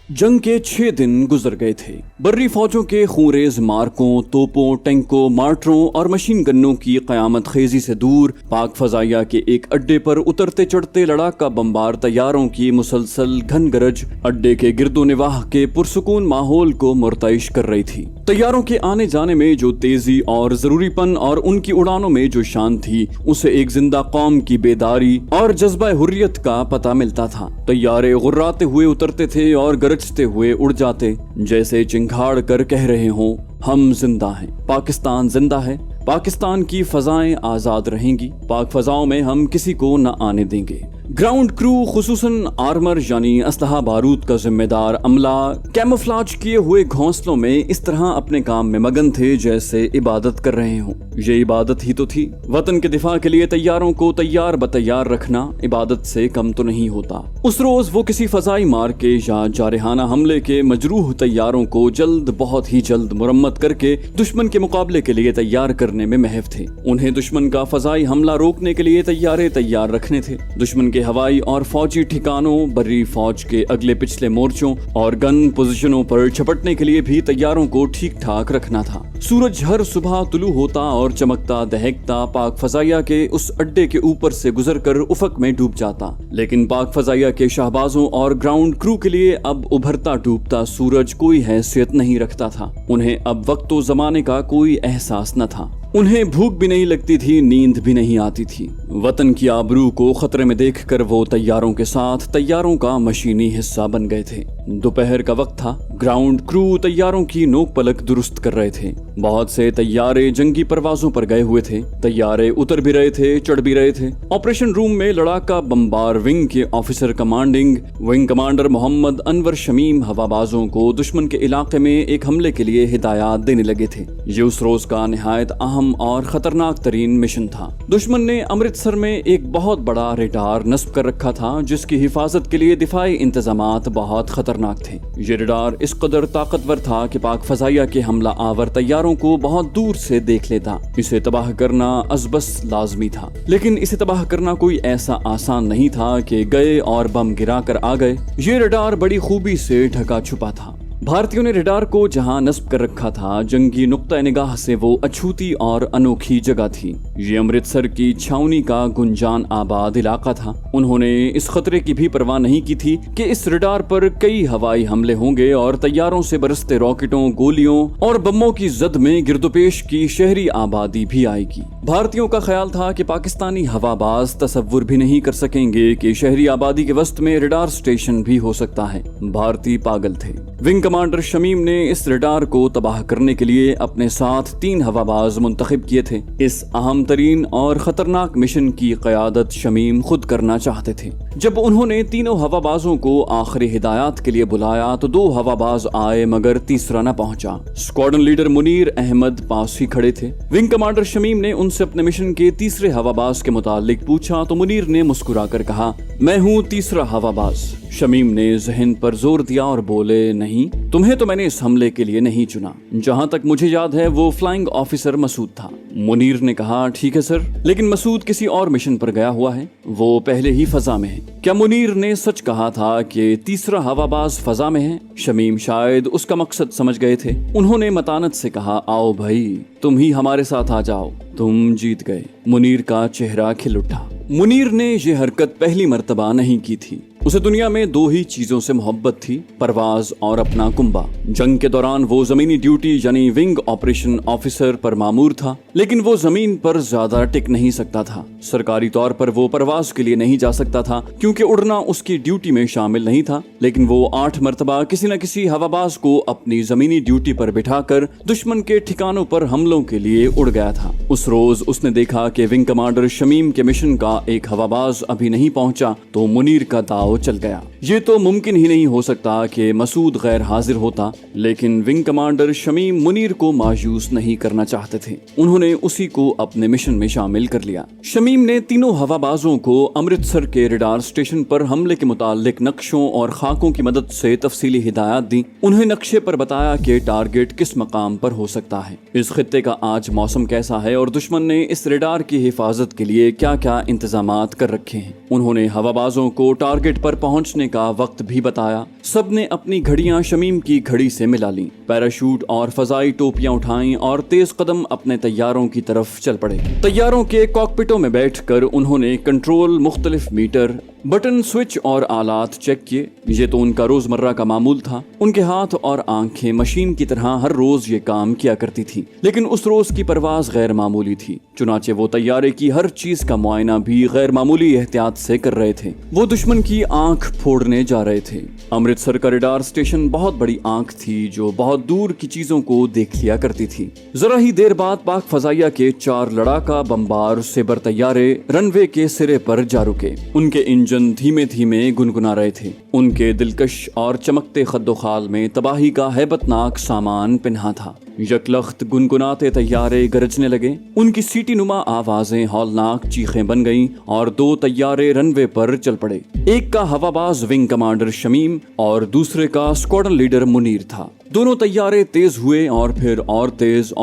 जंग के 6 दिन गुजर गए थे। बर्री फौजों के खूंरेज मार्कों, तोपों, टैंकों, मार्टरों और मशीन गन्नों की कयामत खेजी से दूर पाक फजाइया के एक अड्डे पर उतरते चढ़ते लड़ाका बम्बार तैयारों की मुसलसल घन गरज अड्डे के गिरदो निवाह के पुरसुकून माहौल को मुर्तइश कर रही थी। तैयारों के आने जाने में जो तेजी और जरूरीपन और उनकी उड़ानों में जो शान थी, उसे एक जिंदा कौम की बेदारी और जज्बा हुर्रियत का पता मिलता था। तैयारे गुर्राते हुए उतरते थे और गरजते हुए उड़ जाते, जैसे चिंगाड़ कर कह रहे हों, हम जिंदा हैं, पाकिस्तान जिंदा है, पाकिस्तान की फजाएं आजाद रहेंगी, पाक फजाओं में हम किसी को न आने देंगे। ग्राउंड क्रू खुसूसन आर्मर यानी असलहा बारूद का जिम्मेदार अमला कैमोफ्लाज किए हुए घोंसलों में इस तरह अपने काम में मगन थे जैसे इबादत कर रहे हों। ये इबादत ही तो थी। वतन के दिफा के लिए तैयारों को तैयार बतैयार रखना इबादत से कम तो नहीं होता। उस रोज वो किसी फजाई मार के या जारहाना हमले के मजरूह तैयारों को जल्द, बहुत ही जल्द मुरम्मत करके दुश्मन के मुकाबले के लिए तैयार करने में महव थे। उन्हें दुश्मन का फजाई हमला रोकने के लिए तैयार रखने थे। दुश्मन के हवाई और फौजी ठिकानों, बर्री फौज के अगले पिछले मोर्चों और गन पोजीशनों पर झपटने के लिए भी तैयारों को ठीक ठाक रखना था। सूरज हर सुबह तुलू होता और चमकता दहकता पाक फजाइया के उस अड्डे के ऊपर से गुजरकर उफक में डूब जाता। लेकिन पाक फजाइया के शाहबाजों और ग्राउंड क्रू के लिए अब उभरता डूबता सूरज कोई हैसियत नहीं रखता था। उन्हें अब वक्तो जमाने का कोई एहसास न था। उन्हें भूख भी नहीं लगती थी, नींद भी नहीं आती थी। वतन की आबरू को खतरे में देखकर वो तैयारों के साथ तैयारों का मशीनी हिस्सा बन गए थे। दोपहर का वक्त था। ग्राउंड क्रू तैयारों की नोक पलक दुरुस्त कर रहे थे। बहुत से तैयारे जंगी परवाजों पर गए हुए थे। तैयारे उतर भी रहे थे, चढ़ भी रहे थे। ऑपरेशन रूम में लड़ाका बम्बार विंग के officer commanding wing commander Mohammad Anwar Shamim हवाबाजों को दुश्मन के इलाके में एक हमले के लिए हिदायत देने लगे थे। ये उस रोज का निहायत अहम और खतरनाक तरीन मिशन था। दुश्मन ने अमृतसर में एक बहुत बड़ा रेडार नस्ब कर रखा था, जिसकी हिफाजत के लिए दिफाई इंतजामात बहुत खतरनाक थे। ये रेडार इस कदर ताकतवर था कि पाक फजाइया के हमला आवर तैयारों को बहुत दूर से देख लेता। इसे तबाह करना अजबस लाजमी था, लेकिन इसे तबाह करना कोई ऐसा आसान नहीं था कि गए और बम गिरा कर आ गए। ये रेडार बड़ी खूबी से ढका छुपा था। भारतीयों ने रेडार को जहां नस्ब कर रखा था, जंगी नुक्ता निगाह से वो अछूती और अनोखी जगह थी। ये अमृतसर की छावनी का गुंजान आबाद इलाका था। उन्होंने इस खतरे की भी परवाह नहीं की थी कि इस रेडार पर कई हवाई हमले होंगे और तैयारों से बरसते रॉकेटों, गोलियों और बमों की जद में गिरदोपेश की शहरी आबादी भी आएगी। भारतीयों का ख्याल था कि पाकिस्तानी हवाबाज तसव्वुर भी नहीं कर सकेंगे कि शहरी आबादी के वस्त में रेडार स्टेशन भी हो सकता है। भारतीय पागल थे। विंग कमांडर शमीम ने इस रेडार को तबाह करने के लिए अपने साथ 3 हवाबाज मुंतखब किए थे। इस अहम तरीन और खतरनाक मिशन की क़यादत शमीम खुद करना चाहते थे। जब उन्होंने तीनों हवाबाजों को आखिरी हिदायत के लिए बुलाया तो 2 हवाबाज आए, मगर तीसरा न पहुंचा। स्क्वाड्रन लीडर मुनीर अहमद पास ही खड़े थे। विंग कमांडर शमीम ने उनसे अपने मिशन के तीसरे हवाबाज के मुतालिक पूछा तो मुनीर ने मुस्कुराकर कहा, मैं हूँ तीसरा हवाबाज। शमीम ने जहन पर जोर दिया और बोले, नहीं, तुम्हें तो मैंने इस हमले के लिए नहीं चुना। जहां तक मुझे याद है वो फ्लाइंग ऑफिसर मसूद था। मुनीर ने कहा, ठीक है सर, लेकिन मसूद किसी और मिशन पर गया हुआ है, वो पहले ही फजा में है। क्या मुनीर ने सच कहा था कि तीसरा हवाबाज फजा में है? शमीम शायद उसका मकसद समझ गए थे। उन्होंने मतानत से कहा, आओ भाई, तुम ही हमारे साथ आ जाओ, तुम जीत गए। मुनीर का चेहरा खिल उठा। मुनीर ने यह हरकत पहली मर्तबा नहीं की थी। उसे दुनिया में 2 ही चीजों से मोहब्बत थी, परवाज और अपना कुंबा। जंग के दौरान वो जमीनी ड्यूटी यानी विंग ऑपरेशन ऑफिसर पर मामूर था, लेकिन वो जमीन पर ज्यादा टिक नहीं सकता था। सरकारी तौर पर वो परवाज के लिए नहीं जा सकता था क्योंकि उड़ना उसकी ड्यूटी में शामिल नहीं था। लेकिन वो 8 मर्तबा किसी न किसी हवाबाज को अपनी जमीनी ड्यूटी पर बिठाकर दुश्मन के ठिकानों पर हमलों के लिए उड़ गया था। उस रोज उसने देखा कि विंग कमांडर शमीम के मिशन का एक हवाबाज अभी नहीं पहुंचा तो मुनीर का दाव चल गया। ये तो मुमकिन ही नहीं हो सकता कि मसूद गैर हाजिर होता, लेकिन विंग कमांडर शमीम मुनीर को मायूस नहीं करना चाहते थे। उन्होंने उसी को अपने मिशन में शामिल कर लिया। शमीम ने तीनों हवाबाजों को अमृतसर के रेडार स्टेशन पर हमले के मुतालिक नक्शों और खाकों की मदद से तफसीली हिदायत दी। उन्हें नक्शे पर बताया कि टारगेट किस मकाम पर हो सकता है, इस खित्ते का आज मौसम कैसा है और दुश्मन ने इस रेडार की हिफाजत के लिए क्या क्या इंतजामात कर रखे हैं। उन्होंने हवाबाजों को टारगेट पर पहुंचने का वक्त भी बताया। सब ने अपनी घड़ियां शमीम की घड़ी से मिला लीं, पैराशूट और फजाई टोपियां उठाईं और तेज कदम अपने तैयारों की तरफ चल पड़े। तैयारों के कॉकपिटों में बैठकर उन्होंने कंट्रोल, मुख्तलिफ मीटर, बटन, स्विच और आलात चेक किए। ये तो उनका रोजमर्रा का मामूल था। उनके हाथ और आंखें मशीन की तरह हर रोज ये काम किया करती थी, लेकिन उस रोज की परवाज गैर मामूली थी। चुनाचे वो तैयारे की हर चीज का मुआयना भी गैर मामूली एहतियात से कर रहे थे। वो दुश्मन की आंख फोड़ने जा रहे थे। अमृतसर का रडार स्टेशन बहुत बड़ी आंख थी जो बहुत दूर की चीजों को देख लिया करती थी। जरा ही देर बाद पाक फजाइया के 4 लड़ाका बम्बार सेबर तैयारे रनवे के सिरे पर जा रुके। उनके इंजन धीमे धीमे गुनगुना रहे थे। उनके दिलकश और चमकते खद्दोखाल में तबाही का हैबतनाक सामान पिन्हा था। यकलख्त गुनगुनाते तैयारे गरजने लगे। उनकी सीटी नुमा आवाजें हौलनाक चीखें बन गईं और 2 तैयारे रनवे पर चल पड़े। एक का हवाबाज विंग कमांडर शमीम और दूसरे का स्क्वाड्रन लीडर मुनीर था। दोनों तैयारे तेज हुए और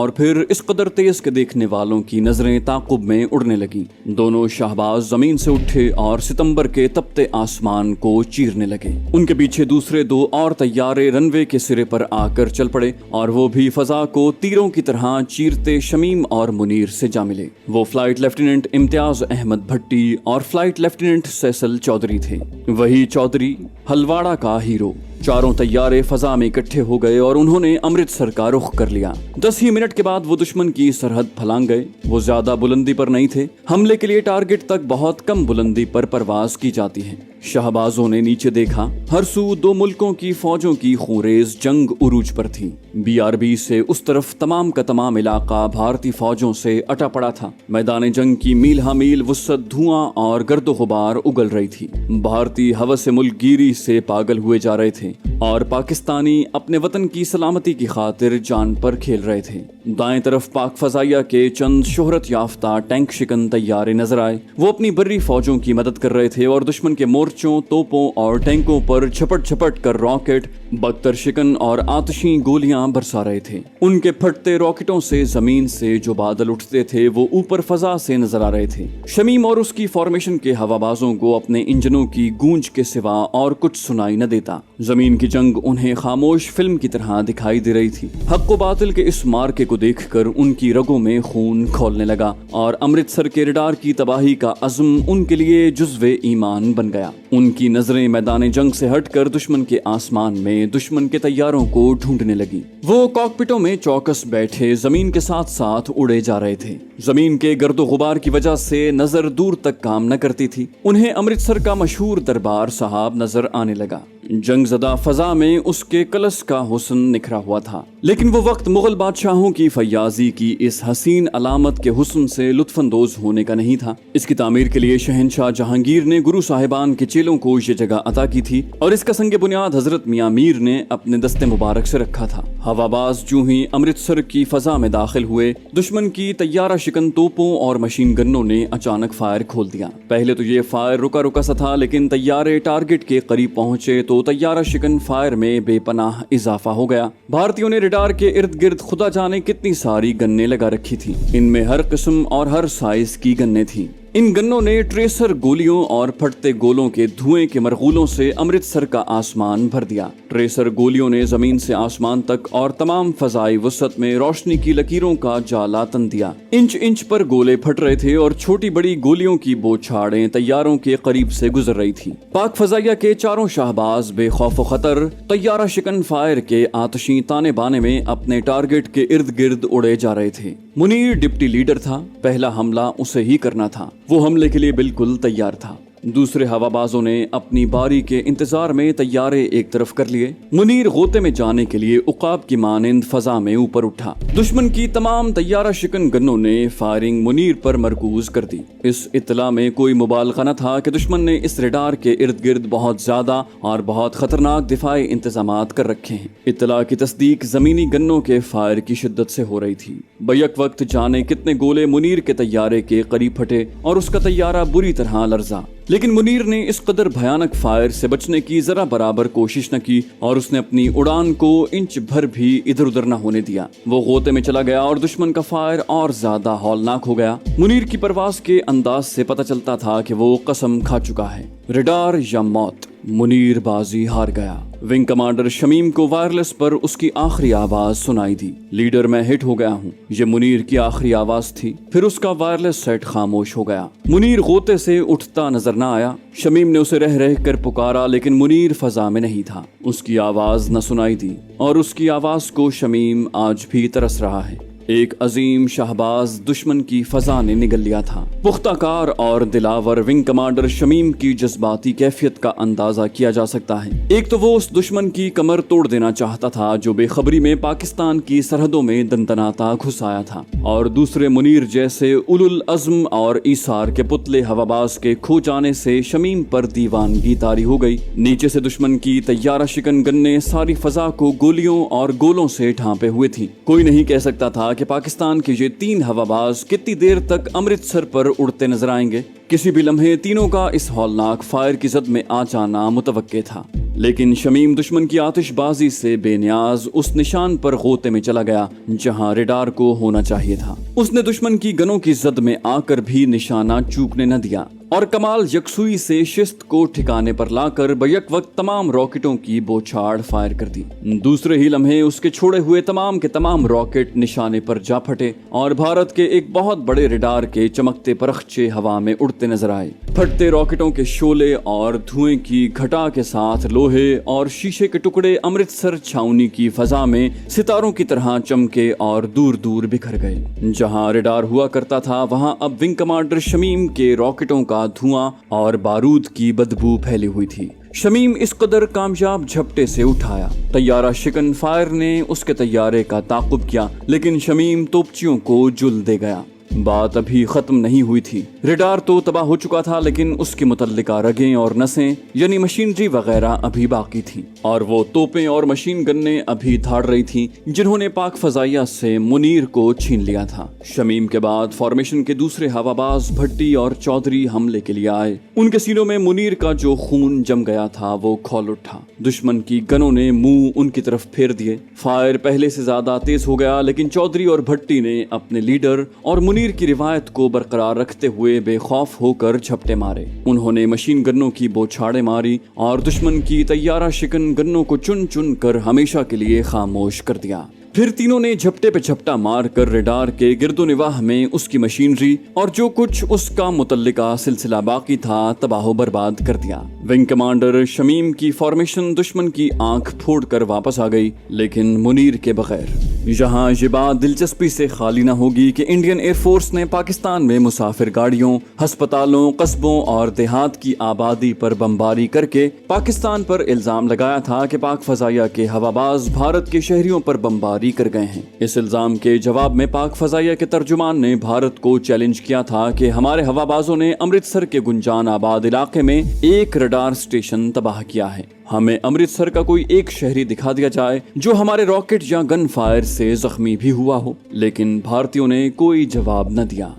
फिर इस कदर तेज के देखने वालों की नजरें ताकुब में उड़ने लगी। दोनों शाहबाज जमीन से उठे और सितंबर के तपते आसमान को चीरने लगे। उनके पीछे दूसरे 2 और तैयारे रनवे के सिरे पर आकर चल पड़े और वो भी फजा को तीरों की तरह चीरते शमीम और मुनीर से जा मिले। वो फ्लाइट लेफ्टिनेंट इम्तियाज अहमद भट्टी और फ्लाइट लेफ्टिनेंट सैसल चौधरी थे। वही चौधरी हलवाड़ा का हीरो। चारों तैयारे फजा में इकट्ठे हो गए और उन्होंने अमृतसर का रुख कर लिया। 10 ही मिनट के बाद वो दुश्मन की सरहद फलांग गए। वो ज्यादा बुलंदी पर नहीं थे। हमले के लिए टारगेट तक बहुत कम बुलंदी पर परवाज की जाती है। शाहबाजों ने नीचे देखा। हर सू 2 मुल्कों की फौजों की खूंरेज जंग उरूज पर थी। BRB से उस तरफ तमाम का तमाम इलाका भारतीय फौजों से अटा पड़ा था। मैदान जंग की मील हा मील वुसअत धुआं और गर्दो गुबार उगल रही थी। भारतीय हवस मुल्कगीरी से पागल हुए जा रहे थे और पाकिस्तानी अपने वतन की सलामती की खातिर जान पर खेल रहे थे। दाएं तरफ पाक फजाइया के चंद शोहरत याफ्ता टैंक शिकन तैयारे नजर आए। वो अपनी बर्री फौजों की मदद कर रहे थे और दुश्मन के मोर्चों, तोपों और टैंकों पर झपट झपट कर रॉकेट, बख्तर शिकन और आतशी गोलियां बरसा रहे थे। उनके फटते रॉकेटों से जमीन से जो बादल उठते थे वो ऊपर फजा से नजर आ रहे थे। शमीम और उसकी फॉर्मेशन के हवाबाजों को अपने इंजनों की गूंज के सिवा और कुछ सुनाई न देता। जमीन की जंग उन्हें खामोश फिल्म की तरह दिखाई दे रही थी। हक व बातिल के इस मार्के को देखकर उनकी रगों में खून खौलने लगा और अमृतसर के रडार की तबाही का अज़्म उनके लिए जुज़्वे ईमान बन गया। उनकी नजरें मैदान जंग से हटकर दुश्मन के आसमान में दुश्मन के तैयारों को ढूंढने लगी। वो कॉकपिटों में चौकस बैठे जमीन के साथ साथ उड़े जा रहे थे। जमीन के गर्दो गुबार की वजह से नजर दूर तक काम न करती थी। उन्हें अमृतसर का मशहूर दरबार साहब नजर आने लगा। जंगज़दा फजा में उसके कलस का हुस्न निखरा हुआ था, लेकिन वो वक्त मुगल बादशाहों की फयाजी की इस हसीन अलामत के हुस्न से लुत्फानंदोज होने का नहीं था। इसकी तामीर के लिए शहनशाह जहांगीर ने गुरु साहिबान के चेलों को ये जगह अता की थी और इसका संग बुनियाद हजरत मियां मीर ने अपने दस्ते मुबारक से रखा था। हवाबाज जूं ही अमृतसर की फजा में दाखिल हुए, दुश्मन की तैयारा शिकन तोपों और मशीन गन्नों ने अचानक फायर खोल दिया। पहले तो ये फायर रुका रुका सा था, लेकिन तैयारे टारगेट के करीब पहुंचे तो तैयारा शिकन फायर में बेपनाह इजाफा हो गया। भारतीयों ने रडार के इर्द गिर्द खुदा जाने कितनी सारी गन्ने लगा रखी थी। इनमें हर किस्म और हर साइज की गन्ने थी। इन गन्नों ने ट्रेसर गोलियों और फटते गोलों के धुएं के मरगूलों से अमृतसर का आसमान भर दिया। ट्रेसर गोलियों ने जमीन से आसमान तक और तमाम फजाई वसत में रोशनी की लकीरों का जाला तन दिया। इंच इंच पर गोले फट रहे थे और छोटी बड़ी गोलियों की बौछारें तैयारों के करीब से गुजर रही थी। पाक फजाइया के चारों शाहबाज बेखौफ खतर तैयारा शिकन फायर के आतशी ताने बाने में अपने टारगेट के इर्द गिर्द उड़े जा रहे थे। मुनीर डिप्टी लीडर था। पहला हमला उसे ही करना था। वो हमले के लिए बिल्कुल तैयार था। दूसरे हवाबाजों ने अपनी बारी के इंतजार में तैयारे एक तरफ कर लिए। मुनीर गोते में जाने के लिए उकाब की मानिंद फजा में ऊपर उठा। दुश्मन की तमाम तैयारा शिकन गन्नों ने फायरिंग मुनीर पर मरकूज कर दी। इस इत्तला में कोई मुबालगा न था कि दुश्मन ने इस रडार के इर्द गिर्द बहुत ज्यादा और बहुत खतरनाक दिफाई इंतजामात कर रखे हैं। इत्तला की तस्दीक जमीनी गन्नों के फायर की शिद्दत से हो रही थी। बैक वक्त जाने कितने गोले मुनीर के तैयारे के करीब फटे और उसका तैयारा बुरी तरह लर्जा, लेकिन मुनीर ने इस कदर भयानक फायर से बचने की जरा बराबर कोशिश न की और उसने अपनी उड़ान को इंच भर भी इधर उधर न होने दिया। वो गोते में चला गया और दुश्मन का फायर और ज्यादा हौलनाक हो गया। मुनीर की परवाज के अंदाज से पता चलता था कि वो कसम खा चुका है, रडार या मौत। मुनीर बाजी हार गया। विंग कमांडर शमीम को वायरलेस पर उसकी आखिरी आवाज सुनाई दी, लीडर मैं हिट हो गया हूँ। ये मुनीर की आखिरी आवाज थी। फिर उसका वायरलेस सेट खामोश हो गया। मुनीर गोते से उठता नजर न आया। शमीम ने उसे रह रह कर पुकारा, लेकिन मुनीर फजा में नहीं था। उसकी आवाज न सुनाई दी और उसकी आवाज को शमीम आज भी तरस रहा है। एक अजीम शाहबाज दुश्मन की फजा ने निगल लिया था। पुख्ताकार और दिलावर विंग कमांडर शमीम की जज्बाती कैफियत का अंदाजा किया जा सकता है। एक तो वो उस दुश्मन की कमर तोड़ देना चाहता था जो बेखबरी में पाकिस्तान की सरहदों में दंदनाता घुस आया था, और दूसरे मुनीर जैसे उलुल अज़्म और ईसार के पुतले हवाबाज के खो जाने से शमीम पर दीवानगी तारी हो गई। नीचे से दुश्मन की तैयारा शिकन गन्ने सारी फजा को गोलियों और गोलों से ढांपे हुए थी। कोई नहीं कह सकता था कि पाकिस्तान के ये 3 हवाबाज कितनी देर तक अमृतसर पर उड़ते नजर आएंगे। किसी भी लम्हे तीनों का इस हौलनाक फायर की जद में आ जाना मुतवक्के था, लेकिन शमीम दुश्मन की आतिशबाजी से बेनियाज उस निशान पर गोते में चला गया जहां रेडार को होना चाहिए था। उसने दुश्मन की गनों की जद में आकर भी निशाना चूकने न दिया और कमाल यकसुई से शिस्त को ठिकाने पर लाकर बैक वक्त तमाम रॉकेटों की बौछार फायर कर दी। दूसरे ही लम्हे उसके छोड़े हुए तमाम के तमाम रॉकेट निशाने पर जा फटे और भारत के एक बहुत बड़े रेडार के चमकते परखचे हवा में उड़ते नजर आए। फटते रॉकेटों के शोले और धुएं की घटा के साथ लोहे और शीशे के टुकड़े अमृतसर छावनी की फजा में सितारों की तरह चमके और दूर दूर बिखर गए। जहां रेडार हुआ करता था वहां अब विंग कमांडर शमीम के रॉकेटों का धुआं और बारूद की बदबू फैली हुई थी। शमीम इस कदर कामयाब झपटे से उठाया। तैयारा शिकन फायर ने उसके तैयारे का ताकुब किया, लेकिन शमीम तोपचियों को जुल दे गया। बात अभी खत्म नहीं हुई थी। रेडार तो तबाह हो चुका था, लेकिन उसकी मुतल्लिका रगें और नसें यानी मशीनरी वगैरह अभी बाकी थी, और वो तोपें और मशीन गन्ने अभी धाड़ रही थी जिन्होंने पाक फजाइया से मुनीर को छीन लिया था। शमीम के बाद फॉर्मेशन के दूसरे हवाबाज भट्टी और चौधरी हमले के लिए आए। उनके सीनों में मुनीर का जो खून जम गया था वो खौल उठा। दुश्मन की गनों ने मुंह उनकी तरफ फेर दिए। फायर पहले से ज्यादा तेज हो गया, लेकिन चौधरी और भट्टी ने अपने लीडर और मुनीर की रिवायत को बरकरार रखते हुए बेखौफ होकर झपटे मारे। उन्होंने मशीन गन्नों की बौछारें मारी और दुश्मन की तैयारा शिकन गन्नों को चुन चुन कर हमेशा के लिए खामोश कर दिया। फिर तीनों ने झपटे पे झपटा मार कर रेडार के गिरदोनिवाह में उसकी मशीनरी और जो कुछ उसका मुतल्लिका सिलसिला बाकी था तबाह बर्बाद कर दिया। विंग कमांडर शमीम की फॉर्मेशन दुश्मन की आंख फोड़ कर वापस आ गई, लेकिन मुनीर के बगैर। यहाँ ये बात दिलचस्पी से खाली न होगी कि इंडियन एयरफोर्स ने पाकिस्तान में मुसाफिर गाड़ियों, अस्पतालों, कस्बों और देहात की आबादी पर बमबारी करके पाकिस्तान पर इल्जाम लगाया था कि पाक फजाइया के हवाबाज भारत के शहरियों पर बमबारी कर गए हैं। इस इल्जाम के जवाब में पाक फजाइया के तर्जुमान ने भारत को चैलेंज किया था कि हमारे हवाबाजों ने अमृतसर के गुंजान आबाद इलाके में एक रडार स्टेशन तबाह किया है। हमें अमृतसर का कोई एक शहरी दिखा दिया जाए जो हमारे रॉकेट या गन फायर से जख्मी भी हुआ हो, लेकिन भारतीयों ने कोई जवाब न दिया।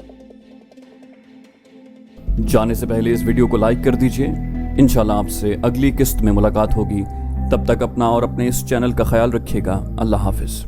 जाने से पहले इस वीडियो को लाइक कर दीजिए। इंशाल्लाह आपसे अगली किस्त में मुलाकात होगी। तब तक अपना और अपने इस चैनल का ख्याल रखिएगा। अल्लाह हाफिज।